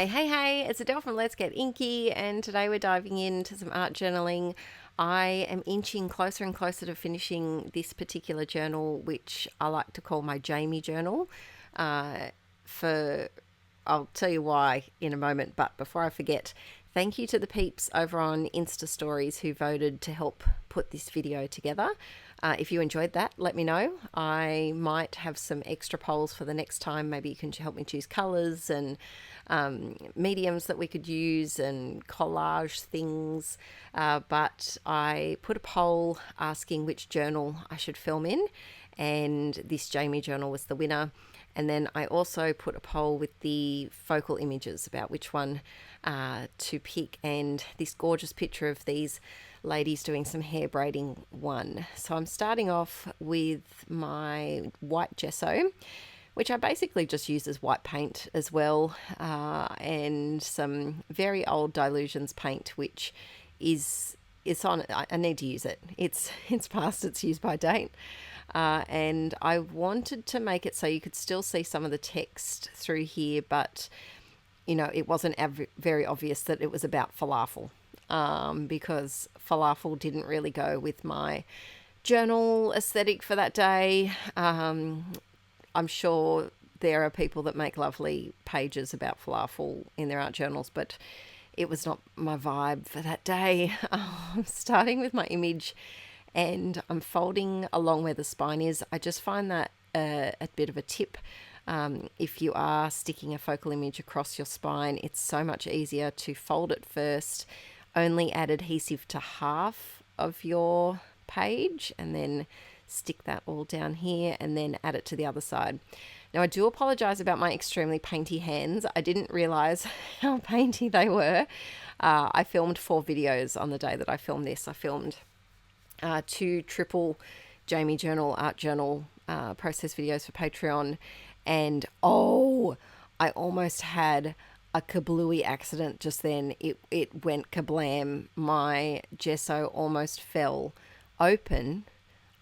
Hey, it's Adele from Let's Get Inkie, and today we're diving into some art journaling. I am inching closer and closer to finishing this particular journal, which I like to call my Jamie journal. For I'll tell you why in a moment, but before I forget, thank you to the peeps over on Insta Stories who voted to help put this video together. If you enjoyed that, let me know. I might have some extra polls for the next time. Maybe you can help me choose colours and mediums that we could use and collage things. But I put a poll asking which journal I should film in, and this Jamie journal was the winner. And then I also put a poll with the focal images about which one to pick, and this gorgeous picture of these ladies doing some hair braiding won. So I'm starting off with my white gesso, which I basically just use as white paint as well, and some very old Dilutions paint, which is on. I need to use it. It's past its use by date. And I wanted to make it so you could still see some of the text through here, but it wasn't very obvious that it was about falafel, because falafel didn't really go with my journal aesthetic for that day. I'm sure there are people that make lovely pages about falafel in their art journals, but it was not my vibe for that day. I'm starting with my image and I'm folding along where the spine is. I just find that a bit of a tip. If you are sticking a focal image across your spine, it's so much easier to fold it first, only add adhesive to half of your page, and then stick that all down here and then add it to the other side. Now, I do apologize about my extremely painty hands. I didn't realize how painty they were. I filmed 4 videos on the day that I filmed this. I filmed 2 triple Jamie Journal art journal process videos for Patreon, and I almost had a kablooey accident just then. It went kablam. My gesso almost fell open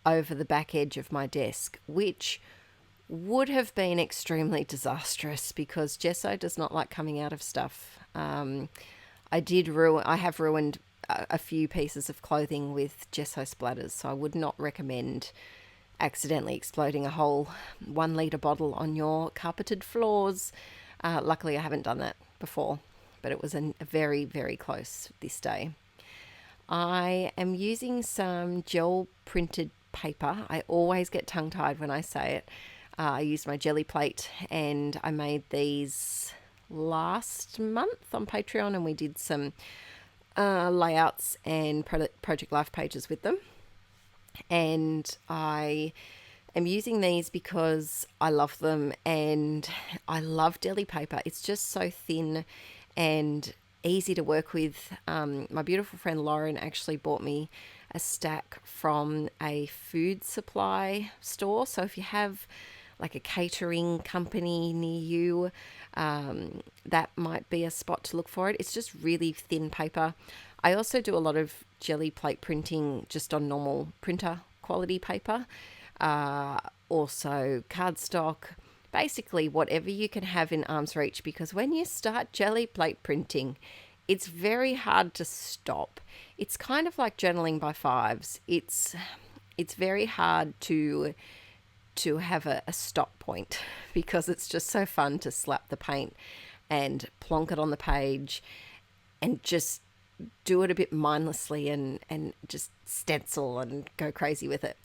over the back edge of my desk, which would have been extremely disastrous because gesso does not like coming out of stuff. I have ruined a few pieces of clothing with gesso splatters, so I would not recommend accidentally exploding a whole 1 litre bottle on your carpeted floors. Luckily I haven't done that before, but it was a very, very close this day. I am using some gel printed paper. I always get tongue-tied when I say it. I used my jelly plate and I made these last month on Patreon, and we did some layouts and Project Life pages with them. And I am using these because I love them, and I love deli paper. It's just so thin and easy to work with. My beautiful friend Lauren actually bought me a stack from a food supply store. So if you have like a catering company near you, that might be a spot to look for it. It's just really thin paper. I also do a lot of jelly plate printing just on normal printer quality paper. Also cardstock, basically whatever you can have in arm's reach, because when you start jelly plate printing, it's very hard to stop. It's kind of like journaling by fives. It's very hard to have a stop point because it's just so fun to slap the paint and plonk it on the page and just do it a bit mindlessly and just stencil and go crazy with it.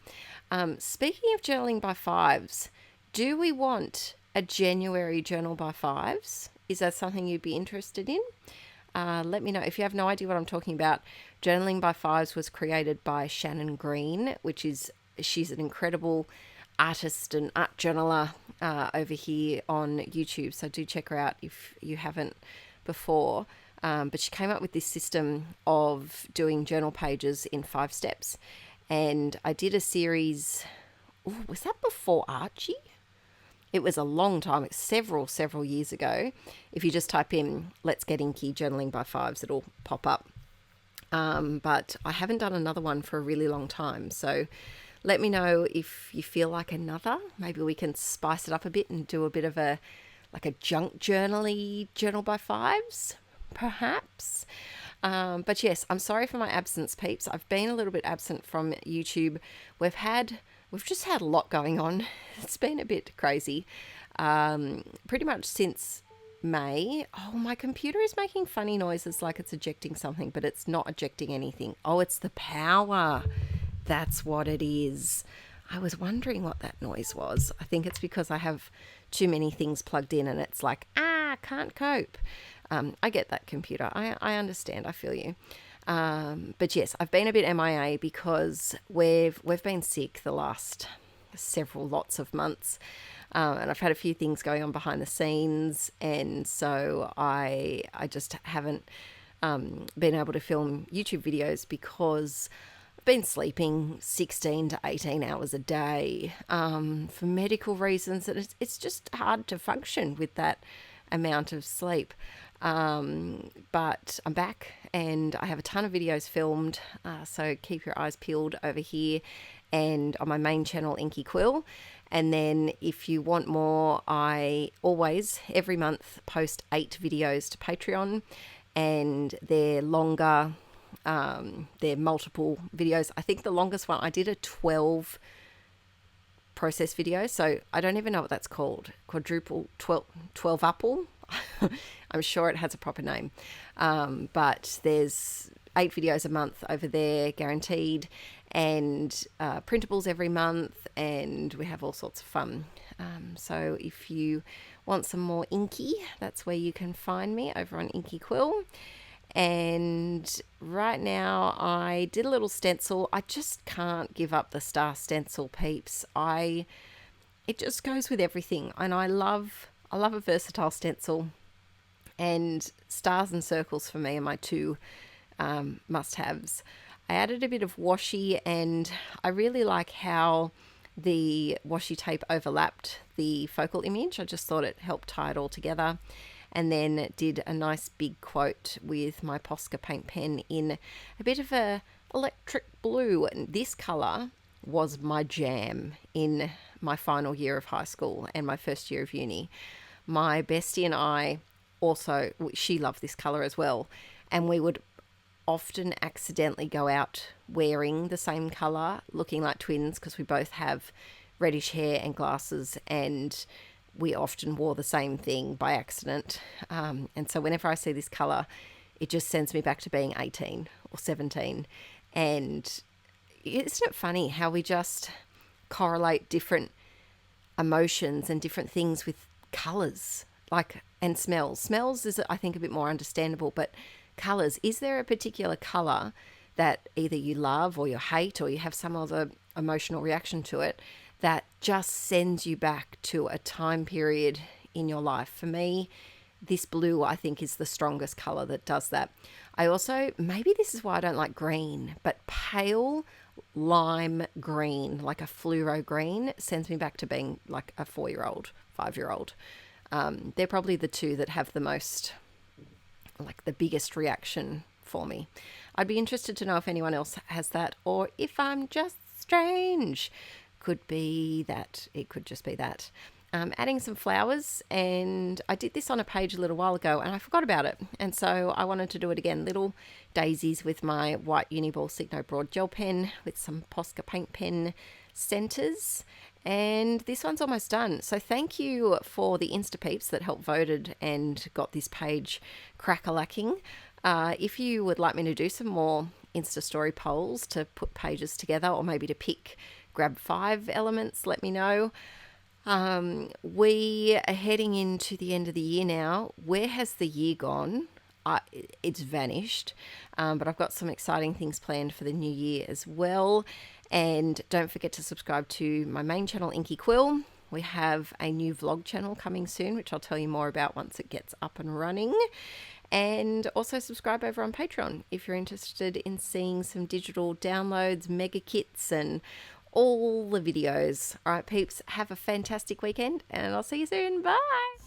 Speaking of journaling by fives, do we want a January journal by fives? Is that something you'd be interested in? Let me know. If you have no idea what I'm talking about, Journaling by Fives was created by Shannon Green, she's an incredible artist and art journaler over here on YouTube. So do check her out if you haven't before. But she came up with this system of doing journal pages in 5 steps. And I did a series, was that before Archie? It was a long time, several years ago. If you just type in Let's Get Inkie Journaling by Fives, it'll pop up. But I haven't done another one for a really long time. So let me know if you feel like another. Maybe we can spice it up a bit and do a bit of a like a junk journal-y journal by fives, perhaps. But yes, I'm sorry for my absence, peeps. I've been a little bit absent from YouTube. We've just had a lot going on. It's been a bit crazy. Pretty much since May. Oh, my computer is making funny noises like it's ejecting something, but it's not ejecting anything. Oh, it's the power. That's what it is. I was wondering what that noise was. I think it's because I have too many things plugged in and it's like, can't cope. I get that, computer. I understand. I feel you. But yes, I've been a bit MIA because we've been sick the last several lots of months. And I've had a few things going on behind the scenes. And so I just haven't been able to film YouTube videos because I've been sleeping 16 to 18 hours a day for medical reasons. And it's just hard to function with that amount of sleep. But I'm back and I have a ton of videos filmed, so keep your eyes peeled over here and on my main channel, Inkie Quill. And then if you want more, I always, every month, post 8 videos to Patreon, and they're longer, they're multiple videos. I think the longest one, I did a 12 process video, so I don't even know what that's called. Quadruple 12 apple. I'm sure it has a proper name, but there's 8 videos a month over there guaranteed, and printables every month, and we have all sorts of fun. So if you want some more Inkie, that's where you can find me, over on Inkie Quill. And right now I did a little stencil. I just can't give up the star stencil, peeps. It just goes with everything, and I love a versatile stencil, and stars and circles for me are my 2 must-haves. I added a bit of washi, and I really like how the washi tape overlapped the focal image. I just thought it helped tie it all together. And then did a nice big quote with my Posca paint pen in a bit of a electric blue. And this colour was my jam in my final year of high school and my first year of uni. My bestie and I also, she loved this colour as well. And we would often accidentally go out wearing the same colour, looking like twins, because we both have reddish hair and glasses, and we often wore the same thing by accident. And so whenever I see this colour, it just sends me back to being 18 or 17. And isn't it funny how we just correlate different emotions and different things with colours, and smells? Smells is, I think, a bit more understandable, but colours, is there a particular colour that either you love or you hate, or you have some other emotional reaction to it, that just sends you back to a time period in your life? For me, this blue, I think, is the strongest colour that does that. I also, maybe this is why I don't like green, but pale lime green, like a fluoro green, sends me back to being like a 4-year-old, 5-year-old. They're probably the 2 that have the most, like the biggest reaction for me. I'd be interested to know if anyone else has that, or if I'm just strange. Could be that. It could just be that. Adding some flowers, and I did this on a page a little while ago and I forgot about it, and so I wanted to do it again. Little daisies with my white Uniball Signo Broad gel pen with some Posca paint pen centers, and this one's almost done. So thank you for the Insta peeps that helped voted and got this page crack-a-lacking. If you would like me to do some more Insta story polls to put pages together, or maybe to grab 5 elements, let me know. We are heading into the end of the year now. Where has the year gone? It's vanished, but I've got some exciting things planned for the new year as well. And don't forget to subscribe to my main channel, Inkie Quill. We have a new vlog channel coming soon, which I'll tell you more about once it gets up and running. And also subscribe over on Patreon if you're interested in seeing some digital downloads, mega kits, and all the videos. All right, peeps, have a fantastic weekend, and I'll see you soon. Bye.